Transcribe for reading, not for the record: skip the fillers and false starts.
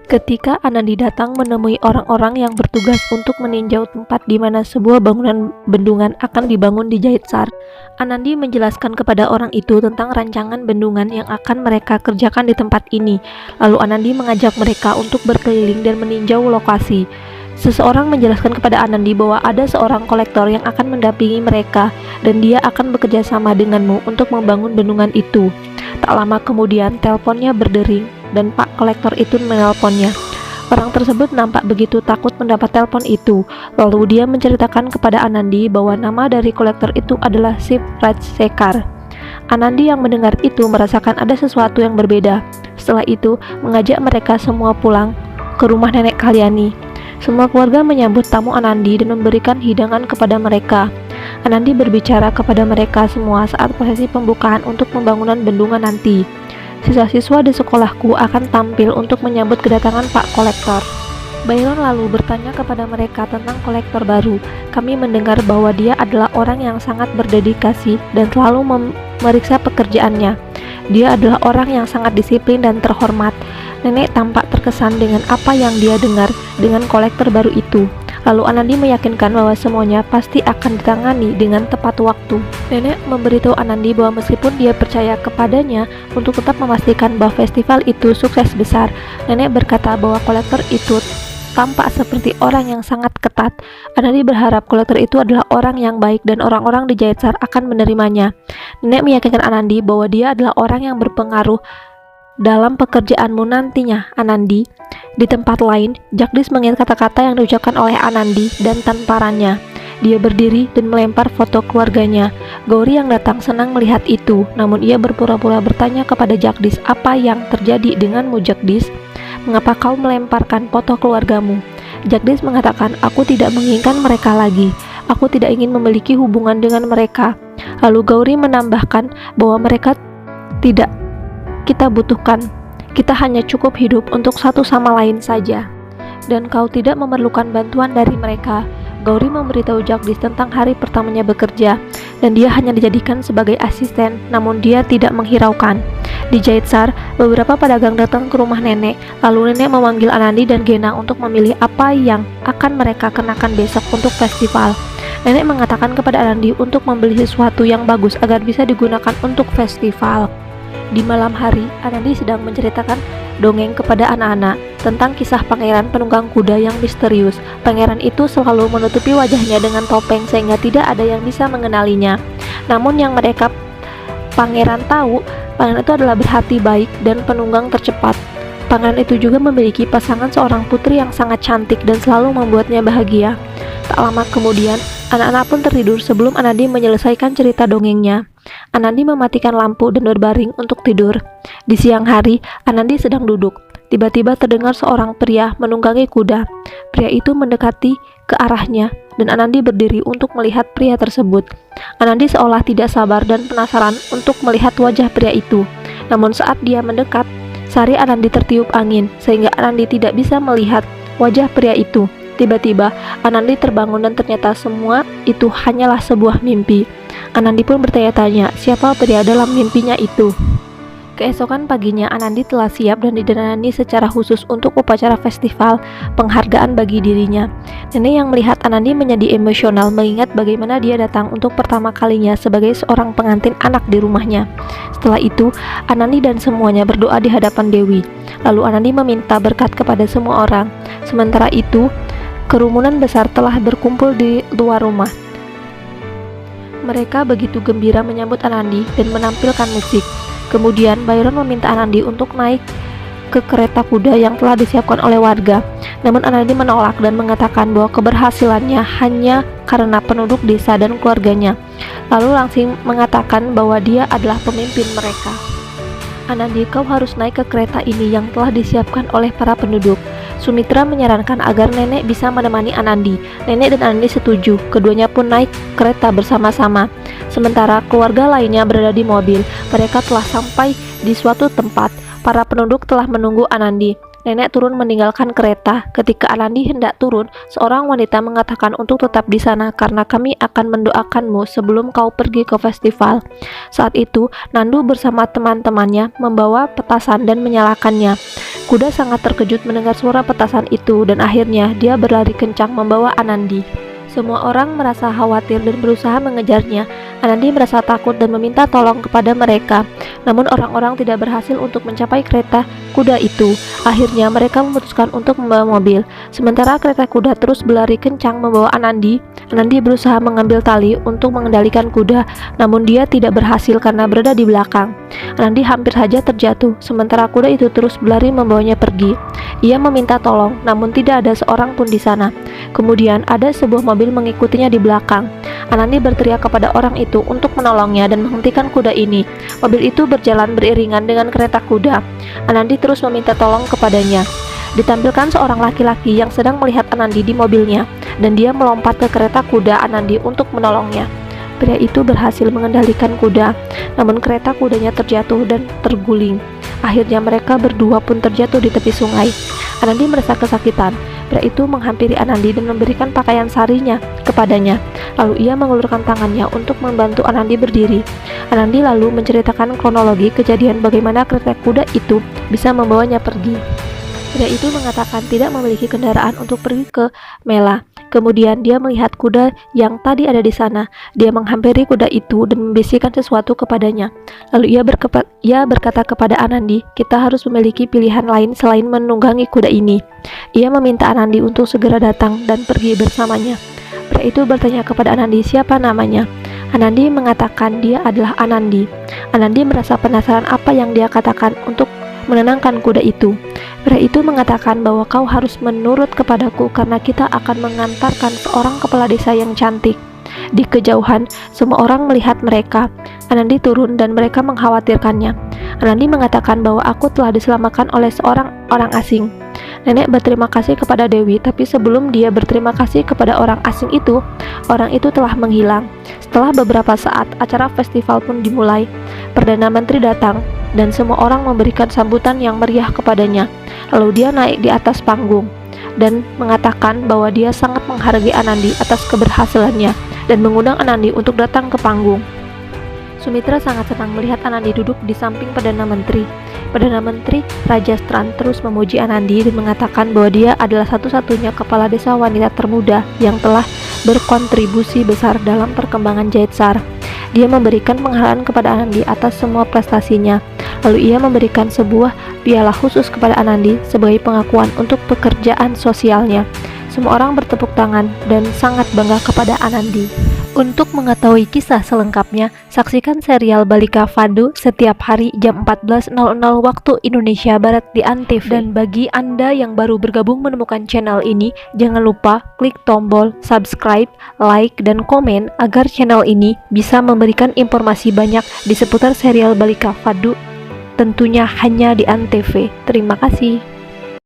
Ketika Anandi datang menemui orang-orang yang bertugas untuk meninjau tempat di mana sebuah bangunan bendungan akan dibangun di Jaitsar, Anandi menjelaskan kepada orang itu tentang rancangan bendungan yang akan mereka kerjakan di tempat ini. Lalu Anandi mengajak mereka untuk berkeliling dan meninjau lokasi. Seseorang menjelaskan kepada Anandi bahwa ada seorang kolektor yang akan mendampingi mereka dan dia akan bekerja sama denganmu untuk membangun bendungan itu. Tak lama kemudian teleponnya berdering dan Pak Kolektor itu menelponnya. Orang tersebut nampak begitu takut mendapat telepon itu. Lalu dia menceritakan kepada Anandi bahwa nama dari kolektor itu adalah Shiv Rajsekar. Anandi yang mendengar itu merasakan ada sesuatu yang berbeda. Setelah itu mengajak mereka semua pulang ke rumah nenek Kalyani. Semua keluarga menyambut tamu Anandi dan memberikan hidangan kepada mereka. Anandi berbicara kepada mereka semua saat prosesi pembukaan untuk pembangunan bendungan nanti. Siswa-siswa di sekolahku akan tampil untuk menyambut kedatangan Pak Kolektor. Byron lalu bertanya kepada mereka tentang kolektor baru. Kami mendengar bahwa dia adalah orang yang sangat berdedikasi dan selalu memeriksa pekerjaannya. Dia adalah orang yang sangat disiplin dan terhormat. Nenek tampak terkesan dengan apa yang dia dengar dengan kolektor baru itu. Lalu Anandi meyakinkan bahwa semuanya pasti akan ditangani dengan tepat waktu. Nenek memberitahu Anandi bahwa meskipun dia percaya kepadanya untuk tetap memastikan bahwa festival itu sukses besar, nenek berkata bahwa kolektor itu tampak seperti orang yang sangat ketat. Anandi berharap kolektor itu adalah orang yang baik dan orang-orang di Jaitsar akan menerimanya. Nenek meyakinkan Anandi bahwa dia adalah orang yang berpengaruh dalam pekerjaanmu nantinya, Anandi. Di tempat lain, Jagdish mengingat kata-kata yang diucapkan oleh Anandi dan tanparannya. Dia berdiri dan melempar foto keluarganya. Gauri yang datang senang melihat itu, namun ia berpura-pura bertanya kepada Jagdish, apa yang terjadi denganmu, Jagdish? Mengapa kau melemparkan foto keluargamu? Jagdish mengatakan, aku tidak menginginkan mereka lagi. Aku tidak ingin memiliki hubungan dengan mereka. Lalu Gauri menambahkan bahwa mereka tidak kita butuhkan. Kita hanya cukup hidup untuk satu sama lain saja. Dan kau tidak memerlukan bantuan dari mereka. Gauri memberitahu Jagdish tentang hari pertamanya bekerja, dan dia hanya dijadikan sebagai asisten, namun dia tidak menghiraukan. Di Jaitsar, beberapa pedagang datang ke rumah nenek, lalu nenek memanggil Anandi dan Gena untuk memilih apa yang akan mereka kenakan besok untuk festival. Nenek mengatakan kepada Anandi untuk membeli sesuatu yang bagus agar bisa digunakan untuk festival. Di malam hari, Anandi sedang menceritakan dongeng kepada anak-anak tentang kisah pangeran penunggang kuda yang misterius. Pangeran itu selalu menutupi wajahnya dengan topeng sehingga tidak ada yang bisa mengenalinya. Namun yang mereka pangeran tahu, pangeran itu adalah berhati baik dan penunggang tercepat. Pangeran itu juga memiliki pasangan seorang putri yang sangat cantik dan selalu membuatnya bahagia. Tak lama kemudian, anak-anak pun tertidur sebelum Anandi menyelesaikan cerita dongengnya. Anandi mematikan lampu dan berbaring untuk tidur. Di siang hari, Anandi sedang duduk. Tiba-tiba terdengar seorang pria menunggangi kuda. Pria itu mendekati ke arahnya, dan Anandi berdiri untuk melihat pria tersebut. Anandi seolah tidak sabar dan penasaran untuk melihat wajah pria itu. Namun saat dia mendekat, sari Anandi tertiup angin, sehingga Anandi tidak bisa melihat wajah pria itu. Tiba-tiba, Anandi terbangun dan ternyata semua itu hanyalah sebuah mimpi. Anandi pun bertanya-tanya, siapa pria dalam mimpinya itu? Keesokan paginya, Anandi telah siap dan didandani secara khusus untuk upacara festival penghargaan bagi dirinya. Nenek yang melihat Anandi menjadi emosional mengingat bagaimana dia datang untuk pertama kalinya sebagai seorang pengantin anak di rumahnya. Setelah itu, Anandi dan semuanya berdoa di hadapan Dewi. Lalu Anandi meminta berkat kepada semua orang. Sementara itu, kerumunan besar telah berkumpul di luar rumah. Mereka begitu gembira menyambut Anandi dan menampilkan musik. Kemudian Byron meminta Anandi untuk naik ke kereta kuda yang telah disiapkan oleh warga. Namun Anandi menolak dan mengatakan bahwa keberhasilannya hanya karena penduduk desa dan keluarganya. Lalu langsung mengatakan bahwa dia adalah pemimpin mereka. Anandi, kau harus naik ke kereta ini yang telah disiapkan oleh para penduduk. Sumitra menyarankan agar nenek bisa menemani Anandi. Nenek dan Anandi setuju, keduanya pun naik kereta bersama-sama. Sementara keluarga lainnya berada di mobil. Mereka telah sampai di suatu tempat. Para penduduk telah menunggu Anandi. Nenek turun meninggalkan kereta. Ketika Anandi hendak turun, seorang wanita mengatakan untuk tetap di sana karena kami akan mendoakanmu sebelum kau pergi ke festival. Saat itu, Nandu bersama teman-temannya membawa petasan dan menyalakannya. Kuda sangat terkejut mendengar suara petasan itu dan akhirnya dia berlari kencang membawa Anandi. Semua orang merasa khawatir dan berusaha mengejarnya. Anandi merasa takut dan meminta tolong kepada mereka. Namun orang-orang tidak berhasil untuk mencapai kereta kuda itu. Akhirnya mereka memutuskan untuk membawa mobil. Sementara kereta kuda terus berlari kencang membawa Anandi. Anandi berusaha mengambil tali untuk mengendalikan kuda, namun dia tidak berhasil karena berada di belakang. Anandi hampir saja terjatuh, sementara kuda itu terus berlari membawanya pergi. Ia meminta tolong, namun tidak ada seorang pun di sana. Kemudian ada sebuah mobil mengikutinya di belakang. Anandi berteriak kepada orang itu untuk menolongnya dan menghentikan kuda ini. Mobil itu berjalan beriringan dengan kereta kuda. Anandi terus meminta tolong kepadanya. Ditampilkan seorang laki-laki yang sedang melihat Anandi di mobilnya, dan dia melompat ke kereta kuda Anandi untuk menolongnya. Pria itu berhasil mengendalikan kuda, namun kereta kudanya terjatuh dan terguling. Akhirnya mereka berdua pun terjatuh di tepi sungai. Anandi merasa kesakitan. Pria itu menghampiri Anandi dan memberikan pakaian sarinya kepadanya. Lalu ia mengulurkan tangannya untuk membantu Anandi berdiri. Anandi lalu menceritakan kronologi kejadian bagaimana kereta kuda itu bisa membawanya pergi. Pria itu mengatakan tidak memiliki kendaraan untuk pergi ke Mela. Kemudian dia melihat kuda yang tadi ada di sana. Dia menghampiri kuda itu dan membisikkan sesuatu kepadanya. Lalu ia berkata kepada Anandi, kita harus memiliki pilihan lain selain menunggangi kuda ini. Ia meminta Anandi untuk segera datang dan pergi bersamanya. Pria itu bertanya kepada Anandi siapa namanya. Anandi mengatakan dia adalah Anandi. Anandi merasa penasaran apa yang dia katakan untuk menenangkan kuda itu. Pria itu mengatakan bahwa kau harus menurut kepadaku karena kita akan mengantarkan seorang kepala desa yang cantik. Di kejauhan, semua orang melihat mereka. Anandi turun dan mereka mengkhawatirkannya. Anandi mengatakan bahwa aku telah diselamatkan oleh seorang orang asing. Nenek berterima kasih kepada Dewi, tapi sebelum dia berterima kasih kepada orang asing itu, orang itu telah menghilang. Setelah beberapa saat, acara festival pun dimulai. Perdana Menteri datang, dan semua orang memberikan sambutan yang meriah kepadanya. Lalu dia naik di atas panggung dan mengatakan bahwa dia sangat menghargai Anandi atas keberhasilannya dan mengundang Anandi untuk datang ke panggung. Sumitra sangat senang melihat Anandi duduk di samping Perdana Menteri. Perdana Menteri Rajasthan terus memuji Anandi dan mengatakan bahwa dia adalah satu-satunya kepala desa wanita termuda yang telah berkontribusi besar dalam perkembangan Jaitsar. Dia memberikan penghargaan kepada Anandi atas semua prestasinya. Lalu ia memberikan sebuah piala khusus kepada Anandi sebagai pengakuan untuk pekerjaan sosialnya. Semua orang bertepuk tangan dan sangat bangga kepada Anandi. Untuk mengetahui kisah selengkapnya, saksikan serial Balika Fadu setiap hari jam 14.00 waktu Indonesia Barat di Antv. Dan bagi Anda yang baru bergabung menemukan channel ini, jangan lupa klik tombol subscribe, like, dan komen agar channel ini bisa memberikan informasi banyak di seputar serial Balika Fadu, tentunya hanya di Antv. Terima kasih.